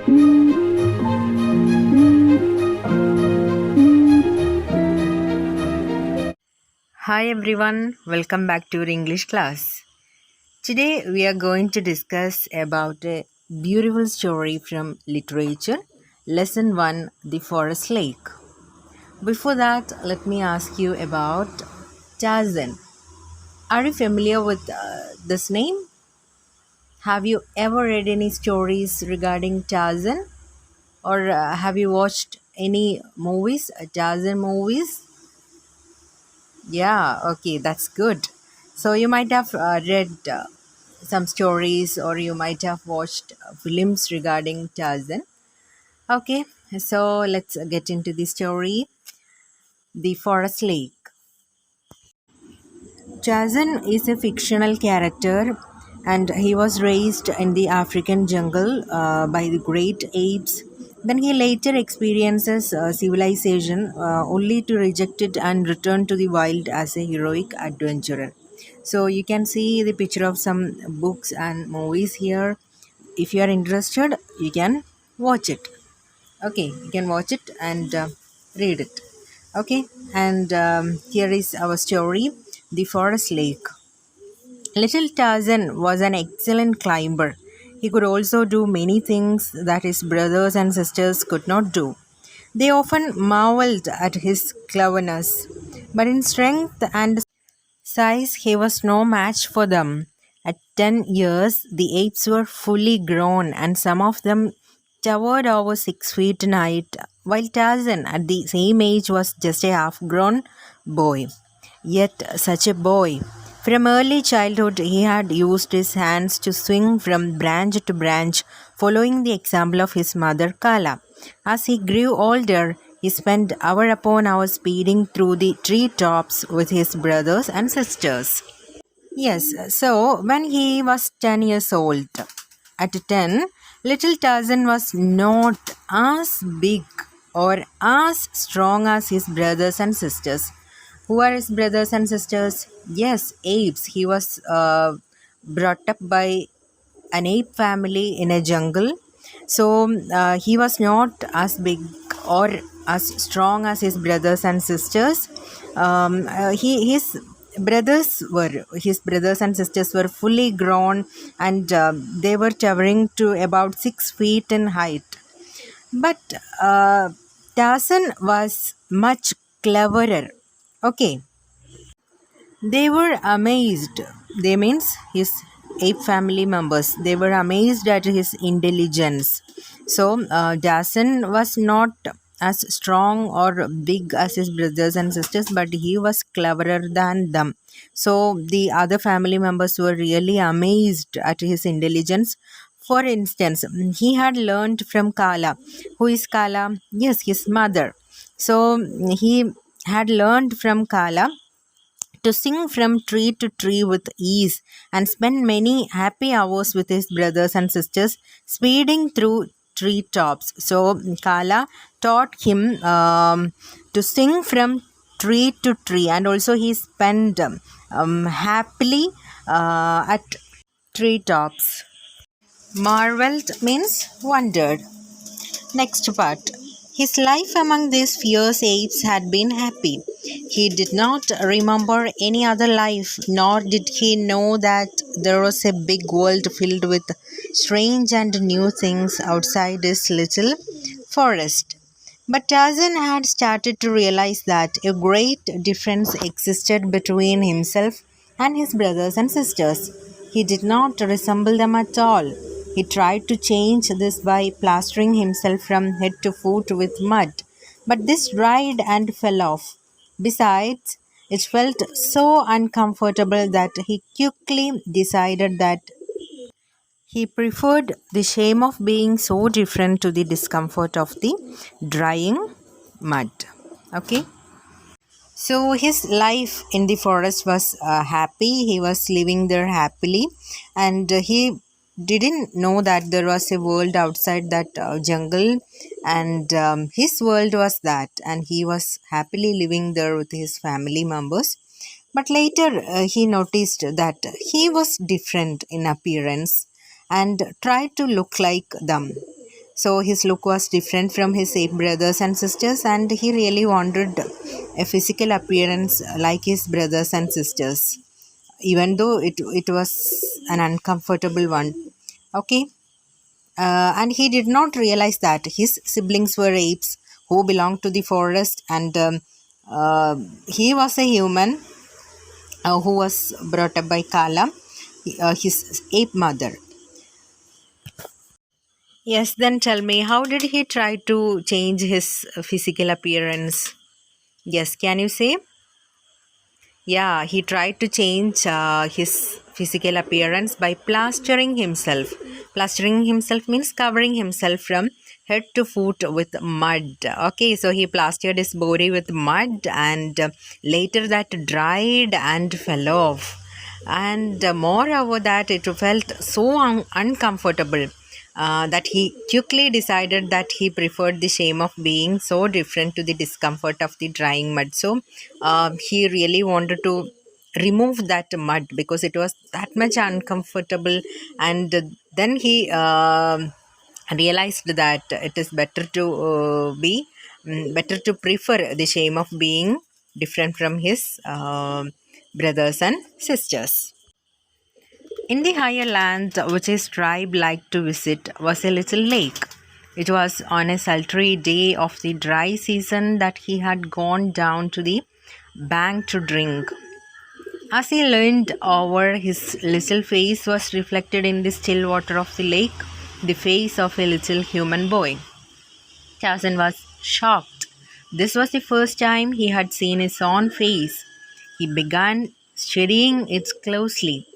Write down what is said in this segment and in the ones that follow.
Hi everyone, welcome back to our English class. Today we are going to discuss about a beautiful story from literature, lesson 1, The Forest Lake. Before that, let me ask you about Tarzan. Are you familiar with this name? Have you ever read any stories regarding Tarzan, or have you watched any movies, Tarzan movies? Yeah, okay, that's good. So you might have read some stories or you might have watched films regarding Tarzan. Okay, so let's get into the story. The Forest Lake. Tarzan is a fictional character and he was raised in the African jungle by the great apes. Then he later experiences civilization only to reject it and return to the wild as a heroic adventurer. So you can see the picture of some books and movies here. If you are interested, you can watch it. Okay, you can watch it and read it. Okay, and here is our story, The Forest Lake. Little Tarzan was an excellent climber. He could also do many things that his brothers and sisters could not do. They often marveled at his cleverness, but in strength and size he was no match for them. At 10 years, the apes were fully grown and some of them towered over 6 feet in height, while Tarzan at the same age was just a half grown boy. Yet, such a boy. From early childhood, he had used his hands to swing from branch to branch, following the example of his mother Kala. As he grew older, he spent hour upon hour speeding through the tree tops with his brothers and sisters. Yes, so when he was 10 years old, at 10, little Tarzan was not as big or as strong as his brothers and sisters. Who are his brothers and sisters? Yes, apes. He was brought up by an ape family in a jungle. So he was not as big or as strong as his brothers and sisters. His brothers and sisters were fully grown and they were towering to about 6 feet in height. But Tarzan was much cleverer. Okay, they were amazed. They means his ape family members. They were amazed at his intelligence. So Dasan was not as strong or big as his brothers and sisters, but he was cleverer than them. So the other family members were really amazed at his intelligence. For instance, he had learned from Kala. Who is Kala? Yes, his mother. So he had learned from Kala to sing from tree to tree with ease and spend many happy hours with his brothers and sisters speeding through tree tops. So Kala taught him to sing from tree to tree, and also he spent happily at tree tops. Marveled means wondered. Next part. His life among these fierce apes had been happy. He did not remember any other life, nor did he know that there was a big world filled with strange and new things outside his little forest. But Tarzan had started to realize that a great difference existed between himself and his brothers and sisters. He did not resemble them at all. He tried to change this by plastering himself from head to foot with mud, but this dried and fell off. Besides, it felt so uncomfortable that he quickly decided that he preferred the shame of being so different to the discomfort of the drying mud. Okay. So his life in the forest was happy. He was living there happily, and he didn't know that there was a world outside that jungle, and his world was that, and he was happily living there with his family members. But later he noticed that he was different in appearance and tried to look like them. So his look was different from his ape brothers and sisters, and he really wanted a physical appearance like his brothers and sisters, even though it was an uncomfortable one. Okay. And he did not realize that his siblings were apes who belonged to the forest, and he was a human who was brought up by Kala, his ape mother. Yes, then tell me, how did he try to change his physical appearance? Yes, can you say? Yeah, he tried to change his physical appearance by plastering himself. Plastering himself means covering himself from head to foot with mud. Okay, so he plastered his body with mud, and later that dried and fell off. And moreover, that it felt so uncomfortable that he quickly decided that he preferred the shame of being so different to the discomfort of the drying mud. So he really wanted to remove that mud because it was that much uncomfortable. And then he realized that it is better to better to prefer the shame of being different from his brothers and sisters. In the higher land, which his tribe liked to visit, was a little lake. It was on a sultry day of the dry season that he had gone down to the bank to drink. As he leaned over, his little face was reflected in the still water of the lake, the face of a little human boy. Tarzan was shocked. This was the first time he had seen his own face. He began studying it closely.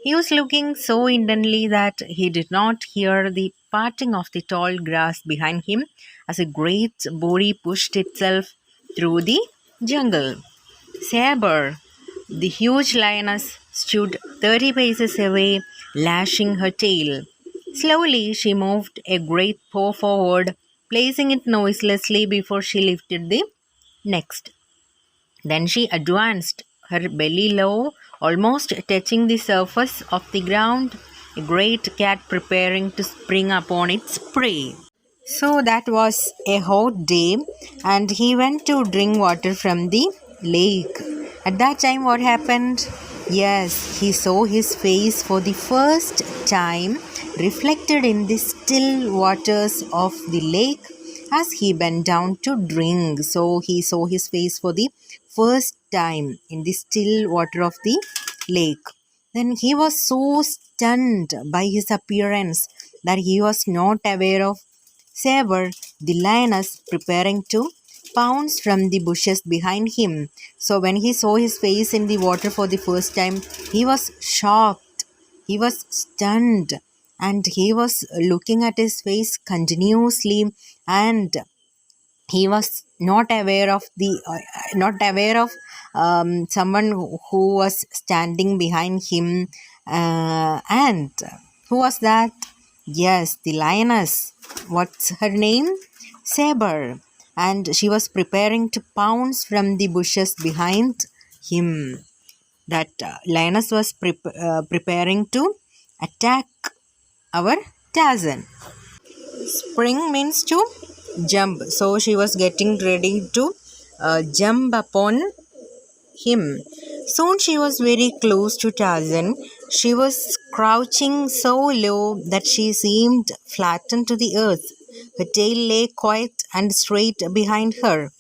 He was looking so intently that he did not hear the parting of the tall grass behind him as a great body pushed itself through the jungle. Saber, the huge lioness, stood 30 paces away, lashing her tail. Slowly, she moved a great paw forward, placing it noiselessly before she lifted the next. Then she advanced, her belly low, almost touching the surface of the ground, a great cat preparing to spring upon its prey. So that was a hot day, and he went to drink water from the lake. At that time, what happened? Yes, he saw his face for the first time reflected in the still waters of the lake as he bent down to drink. So he saw his face for the first time in the still water of the lake. Then he was so stunned by his appearance that he was not aware of Saber, the lioness, preparing to pounce from the bushes behind him. So when he saw his face in the water for the first time, he was shocked. He was stunned, and he was looking at his face continuously, and he was not aware of someone who was standing behind him. And who was that? Yes, the lioness. What's her name? Saber. And she was preparing to pounce from the bushes behind him. That lioness was preparing to attack our Tarzan. Spring means to jump. So she was getting ready to jump upon him. Soon she was very close to Tarzan. She was crouching so low that she seemed flattened to the earth. Her tail lay quiet and straight behind her.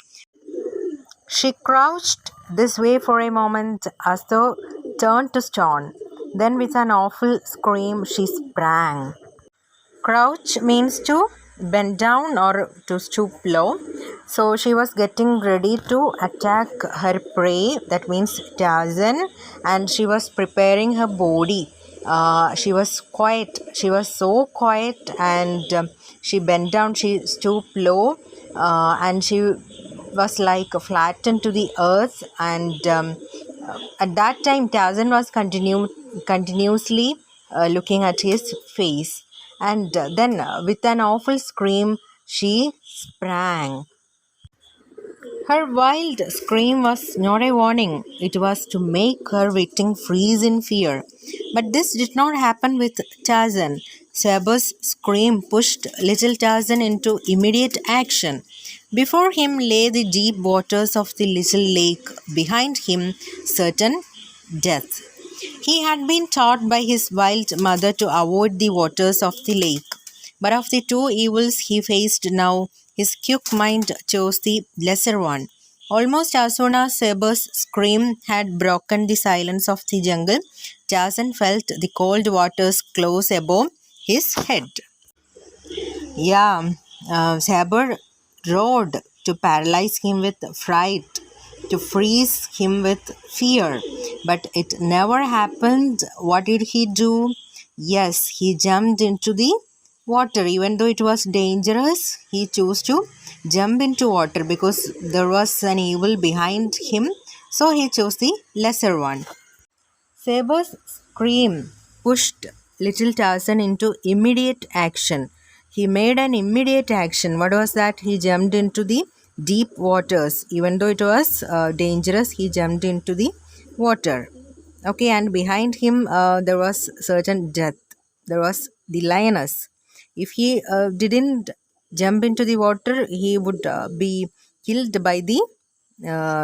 She crouched this way for a moment as though turned to stone. Then, with an awful scream, she sprang. Crouch means to bend down or to stoop low. So she was getting ready to attack her prey, that means Tarzan, and she was preparing her body. She was quiet. She was so quiet, and she bent down, she stooped low, and she was like flattened to the earth. And at that time, Tarzan was continuously looking at his face. And then, with an awful scream, she sprang. Her wild scream was not a warning, it was to make her victim freeze in fear. But this did not happen with Tarzan. Saber's scream pushed little Tarzan into immediate action. Before him lay the deep waters of the little lake, behind him, certain death. He had been taught by his wild mother to avoid the waters of the lake. But of the two evils he faced now, his quick mind chose the lesser one. Almost as soon as Saber's scream had broken the silence of the jungle, Tarzan felt the cold waters close above his head. Yeah, Saber roared to paralyze him with fright, to freeze him with fear. But it never happened. What did he do? Yes, he jumped into the water. Even though it was dangerous, he chose to jump into water because there was an evil behind him. So he chose the lesser one. Saber's scream pushed little Tarzan into immediate action. He made an immediate action. What was that? He jumped into the deep waters. Even though it was dangerous, he jumped into the water. Okay, and behind him there was certain death. There was the lioness. If he didn't jump into the water, he would be killed by the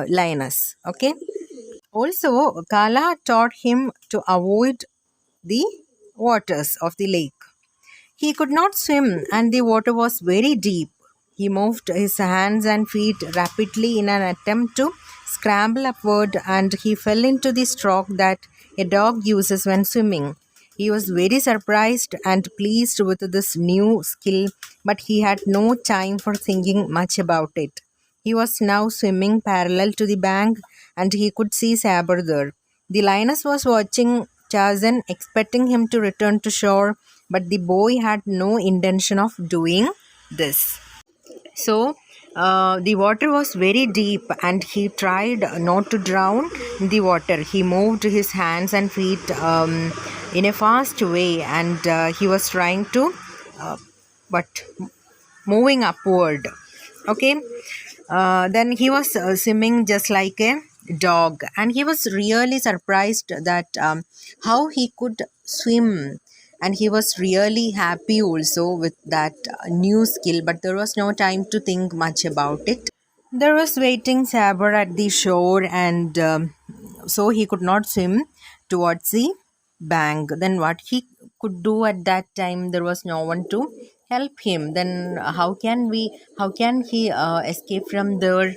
lioness. Okay. Also, Kala taught him to avoid the waters of the lake. He could not swim, and the water was very deep. He moved his hands and feet rapidly in an attempt to scramble upward, and he fell into the stroke that a dog uses when swimming. He was very surprised and pleased with this new skill, but he had no time for thinking much about it. He was now swimming parallel to the bank, and he could see Saber there. The lioness was watching Tarzan, expecting him to return to shore, but the boy had no intention of doing this. So, the water was very deep, and he tried not to drown in the water. He moved his hands and feet in a fast way, and he was trying to, but moving upward. Okay, then he was swimming just like a dog, and he was really surprised that how he could swim, and he was really happy also with that new skill, but there was no time to think much about it. There was waiting Saber at the shore, and so he could not swim towards the bank. Then what he could do at that time? There was no one to help him. Then how can he escape from there?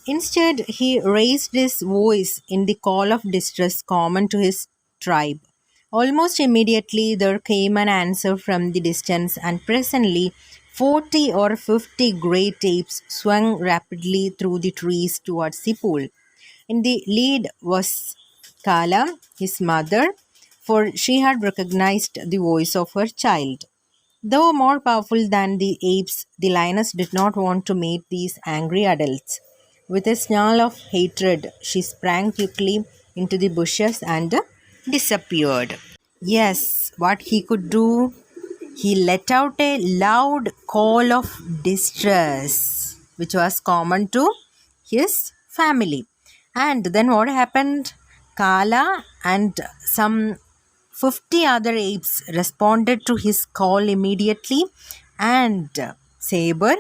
Instead, he raised his voice in the call of distress common to his tribe. Almost immediately, there came an answer from the distance, and presently, 40 or 50 great apes swung rapidly through the trees towards the pool. In the lead was Kala, his mother, for she had recognized the voice of her child. Though more powerful than the apes, the lioness did not want to meet these angry adults. With a snarl of hatred, she sprang quickly into the bushes and disappeared. Yes, what he could do, he let out a loud call of distress, which was common to his family. And then what happened? Kala and some 50 other apes responded to his call immediately, and Saber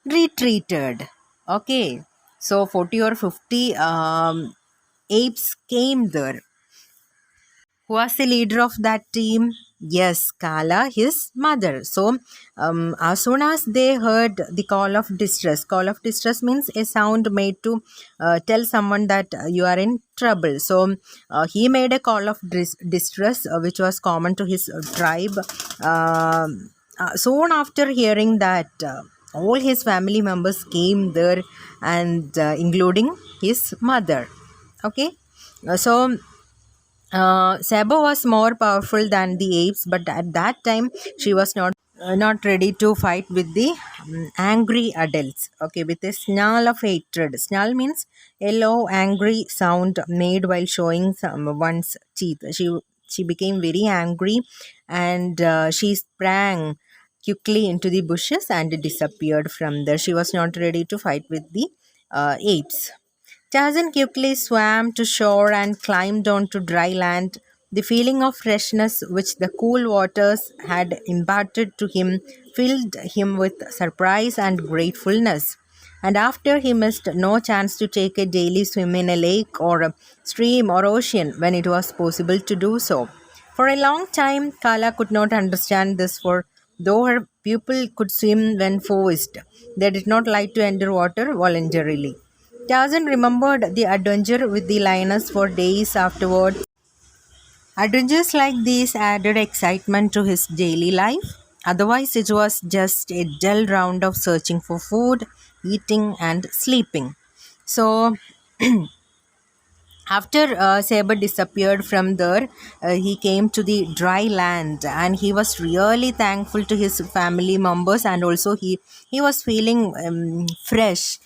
retreated. Okay, so 40 or 50 apes came there. Who was the leader of that team? Yes, Kala, his mother. So, as soon as they heard the call of distress means a sound made to tell someone that you are in trouble. So, he made a call of distress, which was common to his tribe. Soon after hearing that, all his family members came there, and including his mother. Okay, so Saba was more powerful than the apes, but at that time she was not ready to fight with the angry adults. Okay, with a snarl of hatred. Snarl means a low, angry sound made while showing someone's teeth. She became very angry, and she sprang quickly into the bushes and disappeared from there. She was not ready to fight with the apes. Tarzan quickly swam to shore and climbed onto dry land. The feeling of freshness which the cool waters had imparted to him filled him with surprise and gratefulness. And after he missed no chance to take a daily swim in a lake or a stream or ocean when it was possible to do so. For a long time, Kala could not understand this, for though her pupil could swim when forced, they did not like to enter water voluntarily. Tarzan remembered the adventure with the lioness for days afterward. Adventures like these added excitement to his daily life. Otherwise, it was just a dull round of searching for food, eating, and sleeping. So, after Saber disappeared from there, he came to the dry land, and he was really thankful to his family members, and also he was feeling fresh,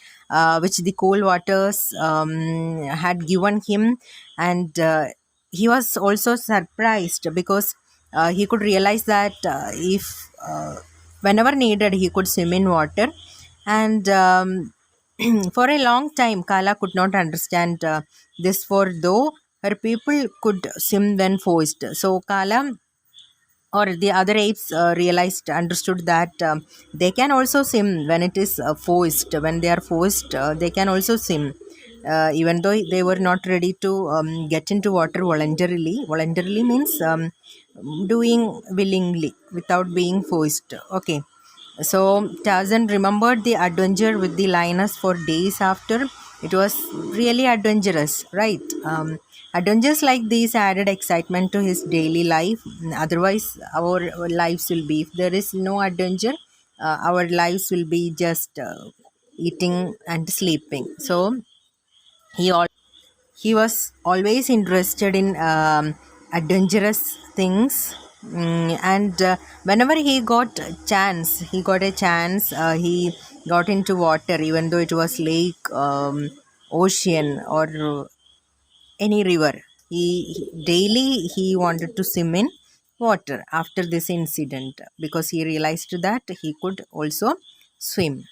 which the cool waters had given him, and he was also surprised because he could realize that if whenever needed he could swim in water, and for a long time, Kala could not understand this, for though her people could swim when forced. So Kala or the other apes understood that they can also swim when it is forced. When they are forced, they can also swim. Even though they were not ready to get into water voluntarily. Voluntarily means doing willingly without being forced. Okay. So Tarzan remembered the adventure with the lioness for days after. It was really adventurous, right? Adventures like these added excitement to his daily life. Otherwise, our lives will be, if there is no adventure, our lives will be just eating and sleeping. So he al- he was always interested in adventurous things. And whenever he got a chance, he got into water, even though it was lake, ocean, or any river. Daily he wanted to swim in water after this incident, because he realized that he could also swim.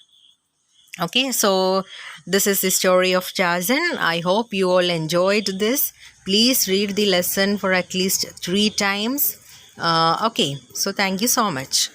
Okay, so this is the story of Tarzan. I hope you all enjoyed this. Please read the lesson for at least 3 times. Okay, so thank you so much.